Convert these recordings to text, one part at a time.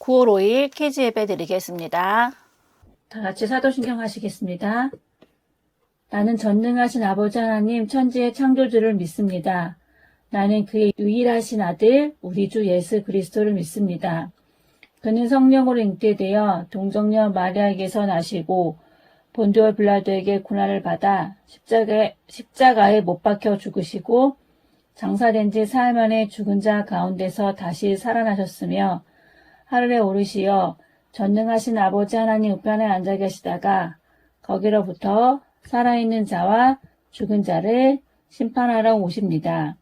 9월 5일 키즈 예배 드리겠습니다. 다 같이 사도신경 하시겠습니다. 나는 전능하신 아버지 하나님 천지의 창조주를 믿습니다. 나는 그의 유일하신 아들 우리 주 예수 그리스도를 믿습니다. 그는 성령으로 잉태되어 동정녀 마리아에게서 나시고 본디오 빌라도에게 고난을 받아 십자가에 못 박혀 죽으시고 장사된 지 사흘 만에 죽은 자 가운데서 다시 살아나셨으며 하늘에 오르시어 전능하신 아버지 하나님 우편에 앉아 계시다가 거기로부터 살아있는 자와 죽은 자를 심판하러 오십니다.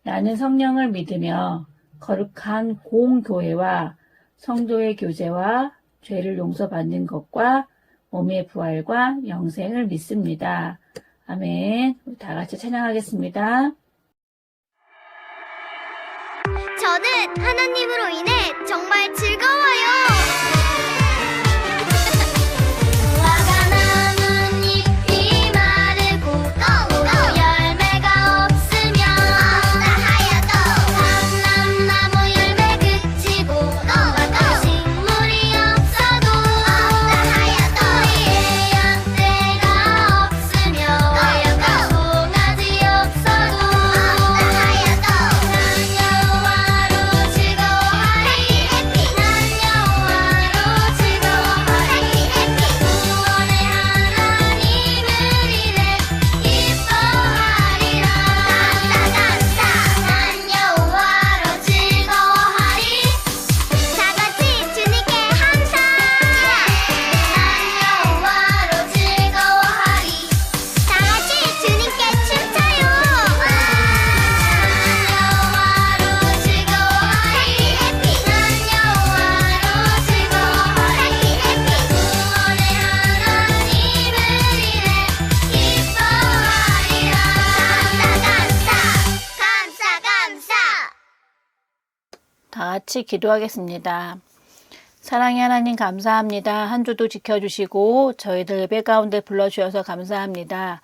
나는 성령을 믿으며 거룩한 공교회와 성도의 교제와 죄를 용서받는 것과 몸의 부활과 영생을 믿습니다. 아멘. 우리 다 같이 찬양하겠습니다. 저는 하나님으로 인해 정말 즐거워요. 무화과 나뭇잎이 마르고 열매가 없으면 감람나무 열매 그치고 식물이 없어도 우리의 양떼가 없으며 송아지 없어도 여호와로 즐거워하리. 난 여호와로 즐거워하리. 구원의 하나님을 이래 기뻐하리라. 난 여호와로 즐거워하리. 다같이 주님께 감사. 난 여호와로 즐거워하리. 다같이 주님께 춤춰요. 난 여호와로 즐거워하리. 난 여호와로 즐거워하리. 구원의 하나님을 이래 기뻐하리라. 감사. 다 같이 기도하겠습니다. 사랑의 하나님 감사합니다. 한 주도 지켜주시고 저희들 예배 가운데 불러주셔서 감사합니다.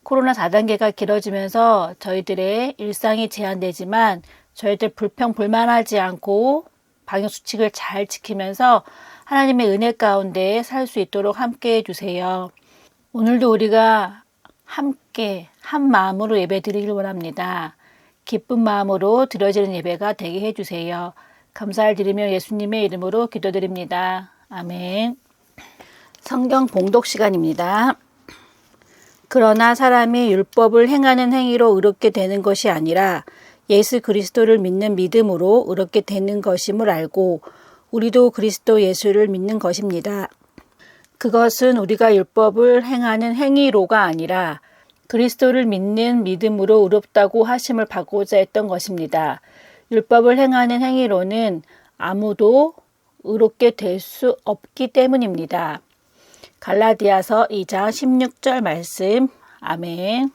코로나 4단계가 길어지면서 저희들의 일상이 제한되지만 저희들 불평불만하지 않고 방역수칙을 잘 지키면서 하나님의 은혜 가운데 살 수 있도록 함께 해주세요. 오늘도 우리가 함께 한 마음으로 예배 드리길 원합니다. 기쁜 마음으로 드려지는 예배가 되게 해주세요. 감사를 드리며 예수님의 이름으로 기도드립니다. 아멘. 성경 봉독 시간입니다. 그러나 사람이 율법을 행하는 행위로 의롭게 되는 것이 아니라 예수 그리스도를 믿는 믿음으로 의롭게 되는 것임을 알고 우리도 그리스도 예수를 믿는 것입니다. 그것은 우리가 율법을 행하는 행위로가 아니라 그리스도를 믿는 믿음으로 의롭다고 하심을 받고자 했던 것입니다. 율법을 행하는 행위로는 아무도 의롭게 될 수 없기 때문입니다. 갈라디아서 2장 16절 말씀. 아멘.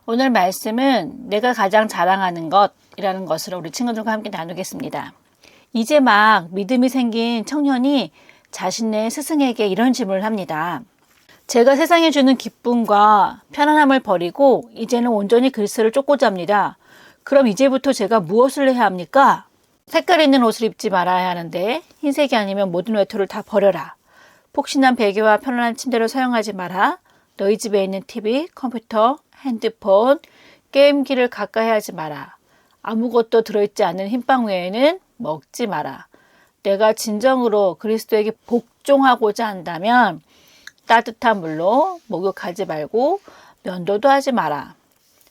오늘 말씀은 내가 가장 자랑하는 것이라는 것으로 우리 친구들과 함께 나누겠습니다. 이제 막 믿음이 생긴 청년이 자신의 스승에게 이런 질문을 합니다. 제가 세상에 주는 기쁨과 편안함을 버리고 이제는 온전히 그리스도를 쫓고자 합니다. 그럼 이제부터 제가 무엇을 해야 합니까? 색깔 있는 옷을 입지 말아야 하는데 흰색이 아니면 모든 외투를 다 버려라. 폭신한 베개와 편안한 침대를 사용하지 마라. 너희 집에 있는 TV, 컴퓨터, 핸드폰, 게임기를 가까이 하지 마라. 아무것도 들어있지 않은 흰빵 외에는 먹지 마라. 내가 진정으로 그리스도에게 복종하고자 한다면 따뜻한 물로 목욕하지 말고 면도도 하지 마라.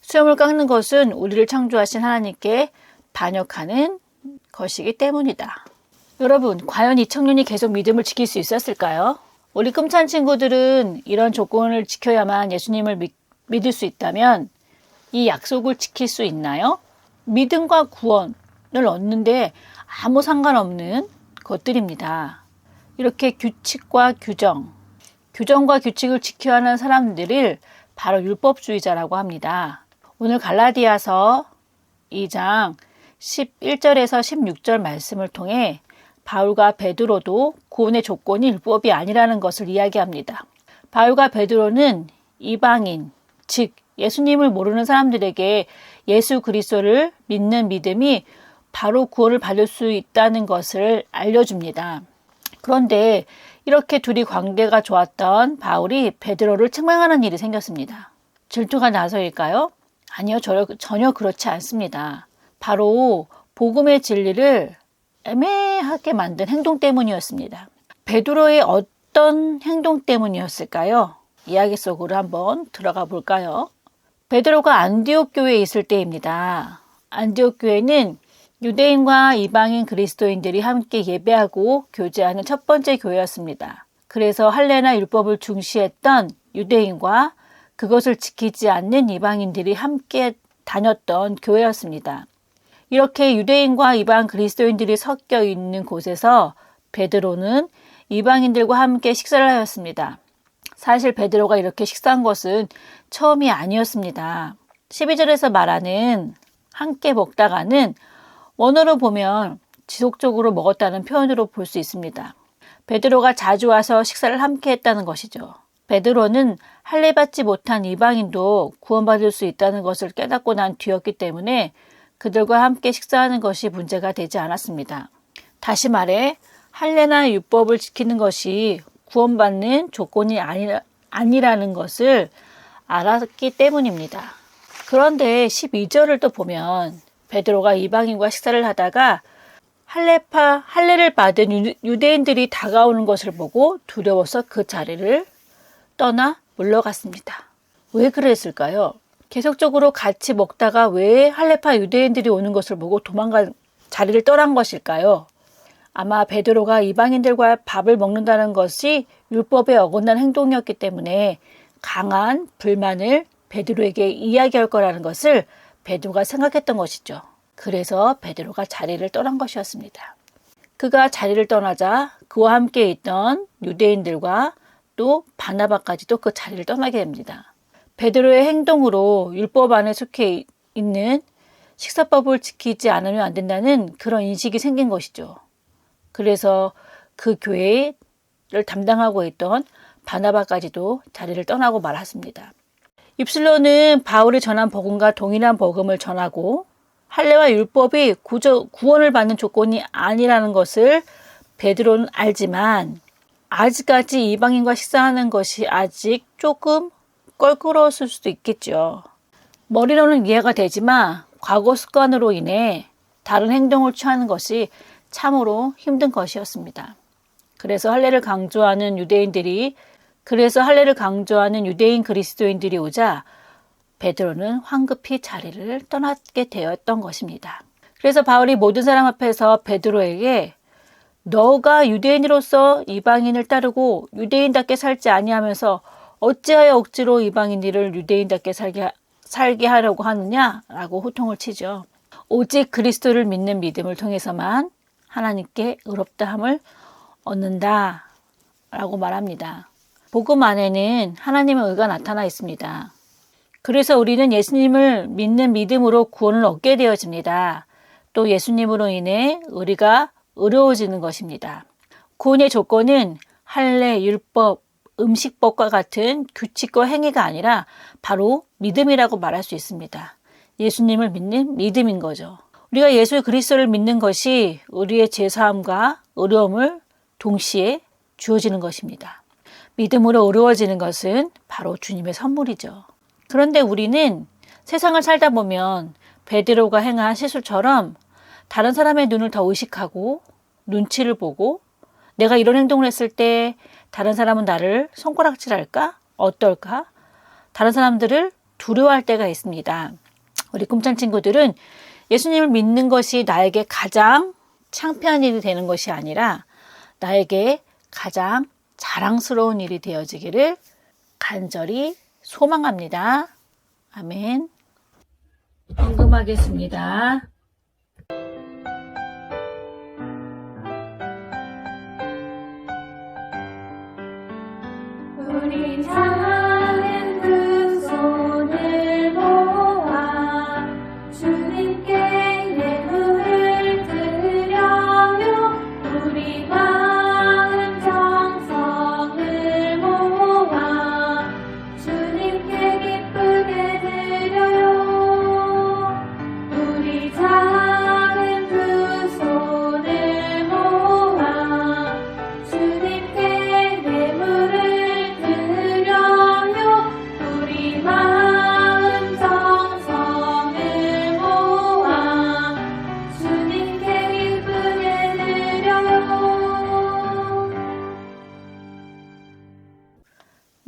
수염을 깎는 것은 우리를 창조하신 하나님께 반역하는 것이기 때문이다. 여러분, 과연 이 청년이 계속 믿음을 지킬 수 있었을까요? 우리 끔찬 친구들은 이런 조건을 지켜야만 예수님을 믿을 수 있다면 이 약속을 지킬 수 있나요? 믿음과 구원을 얻는데 아무 상관없는 것들입니다. 이렇게 규칙과 규정과 규칙을 지켜야 하는 사람들을 바로 율법주의자라고 합니다. 오늘 갈라디아서 2장 11절에서 16절 말씀을 통해 바울과 베드로도 구원의 조건이 율법이 아니라는 것을 이야기합니다. 바울과 베드로는 이방인, 즉 예수님을 모르는 사람들에게 예수 그리스도를 믿는 믿음이 바로 구원을 받을 수 있다는 것을 알려줍니다. 그런데 이렇게 둘이 관계가 좋았던 바울이 베드로를 책망하는 일이 생겼습니다. 질투가 나서일까요? 아니요, 전혀 그렇지 않습니다. 바로 복음의 진리를 애매하게 만든 행동 때문이었습니다. 베드로의 어떤 행동 때문이었을까요? 이야기 속으로 한번 들어가 볼까요? 베드로가 안디옥 교회에 있을 때입니다. 안디옥 교회는 유대인과 이방인 그리스도인들이 함께 예배하고 교제하는 첫 번째 교회였습니다. 그래서 할례나 율법을 중시했던 유대인과 그것을 지키지 않는 이방인들이 함께 다녔던 교회였습니다. 이렇게 유대인과 이방 그리스도인들이 섞여 있는 곳에서 베드로는 이방인들과 함께 식사를 하였습니다. 사실 베드로가 이렇게 식사한 것은 처음이 아니었습니다. 12절에서 말하는 함께 먹다가는 원어로 보면 지속적으로 먹었다는 표현으로 볼 수 있습니다. 베드로가 자주 와서 식사를 함께 했다는 것이죠. 베드로는 할례받지 못한 이방인도 구원받을 수 있다는 것을 깨닫고 난 뒤였기 때문에 그들과 함께 식사하는 것이 문제가 되지 않았습니다. 다시 말해 할례나 율법을 지키는 것이 구원받는 조건이 아니라는 것을 알았기 때문입니다. 그런데 12절을 또 보면 베드로가 이방인과 식사를 하다가 할례를 받은 유대인들이 다가오는 것을 보고 두려워서 그 자리를 떠나 물러갔습니다. 왜 그랬을까요? 계속적으로 같이 먹다가 왜 할례파 유대인들이 오는 것을 보고 자리를 떠난 것일까요? 아마 베드로가 이방인들과 밥을 먹는다는 것이 율법에 어긋난 행동이었기 때문에 강한 불만을 베드로에게 이야기할 거라는 것을 베드로가 생각했던 것이죠. 그래서 베드로가 자리를 떠난 것이었습니다. 그가 자리를 떠나자 그와 함께 있던 유대인들과 또 바나바까지도 그 자리를 떠나게 됩니다. 베드로의 행동으로 율법 안에 속해 있는 식사법을 지키지 않으면 안 된다는 그런 인식이 생긴 것이죠. 그래서 그 교회를 담당하고 있던 바나바까지도 자리를 떠나고 말았습니다. 입술로는 바울이 전한 복음과 동일한 복음을 전하고 할례와 율법이 구원을 받는 조건이 아니라는 것을 베드로는 알지만 아직까지 이방인과 식사하는 것이 아직 조금 껄끄러웠을 수도 있겠죠. 머리로는 이해가 되지만 과거 습관으로 인해 다른 행동을 취하는 것이 참으로 힘든 것이었습니다. 그래서 할례를 강조하는 유대인 그리스도인들이 오자 베드로는 황급히 자리를 떠나게 되었던 것입니다. 그래서 바울이 모든 사람 앞에서 베드로에게 너가 유대인으로서 이방인을 따르고 유대인답게 살지 아니하면서 어찌하여 억지로 이방인들을 유대인답게 살게 하려고 하느냐라고 호통을 치죠. 오직 그리스도를 믿는 믿음을 통해서만 하나님께 의롭다함을 얻는다라고 말합니다. 복음 안에는 하나님의 의가 나타나 있습니다. 그래서 우리는 예수님을 믿는 믿음으로 구원을 얻게 되어집니다. 또 예수님으로 인해 우리가 의로워지는 것입니다. 구원의 조건은 할례, 율법, 음식법과 같은 규칙과 행위가 아니라 바로 믿음이라고 말할 수 있습니다. 예수님을 믿는 믿음인 거죠. 우리가 예수 그리스도를 믿는 것이 우리의 죄사함과 의로움을 동시에 주어지는 것입니다. 믿음으로 의로워지는 것은 바로 주님의 선물이죠. 그런데 우리는 세상을 살다 보면 베드로가 행한 실수처럼 다른 사람의 눈을 더 의식하고 눈치를 보고 내가 이런 행동을 했을 때 다른 사람은 나를 손가락질할까? 어떨까? 다른 사람들을 두려워할 때가 있습니다. 우리 꿈찬 친구들은 예수님을 믿는 것이 나에게 가장 창피한 일이 되는 것이 아니라 나에게 가장 자랑스러운 일이 되어지기를 간절히 소망합니다. 아멘. 헌금하겠습니다. 우리 작은 두 손을 모아 주님께 예물을 드려요. 우리 마음 정성을 모아 주님께 기쁘게 드려요. 우리 작은 두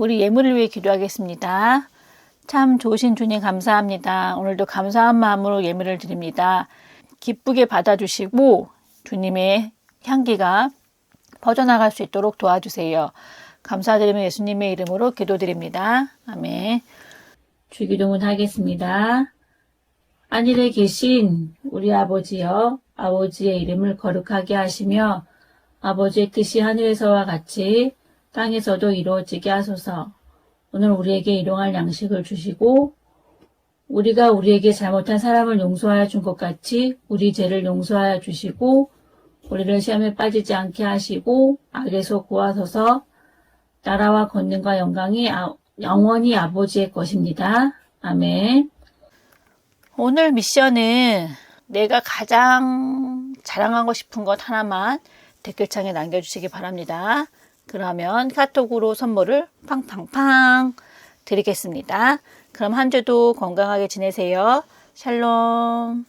우리 예물을 위해 기도하겠습니다. 참 좋으신 주님 감사합니다. 오늘도 감사한 마음으로 예물을 드립니다. 기쁘게 받아주시고 주님의 향기가 퍼져나갈 수 있도록 도와주세요. 감사드리며 예수님의 이름으로 기도드립니다. 아멘. 주기도문 하겠습니다. 하늘에 계신 우리 아버지여, 아버지의 이름을 거룩하게 하시며 아버지의 뜻이 하늘에서와 같이 땅에서도 이루어지게 하소서. 오늘 우리에게 일용할 양식을 주시고 우리가 우리에게 잘못한 사람을 용서하여 준 것 같이 우리 죄를 용서하여 주시고 우리를 시험에 빠지지 않게 하시고 악에서 구하소서. 나라와 권능과 영광이 영원히 아버지의 것입니다. 아멘. 오늘 미션은 내가 가장 자랑하고 싶은 것 하나만 댓글창에 남겨주시기 바랍니다. 그러면 카톡으로 선물을 팡팡팡 드리겠습니다. 그럼 한 주도 건강하게 지내세요. 샬롬.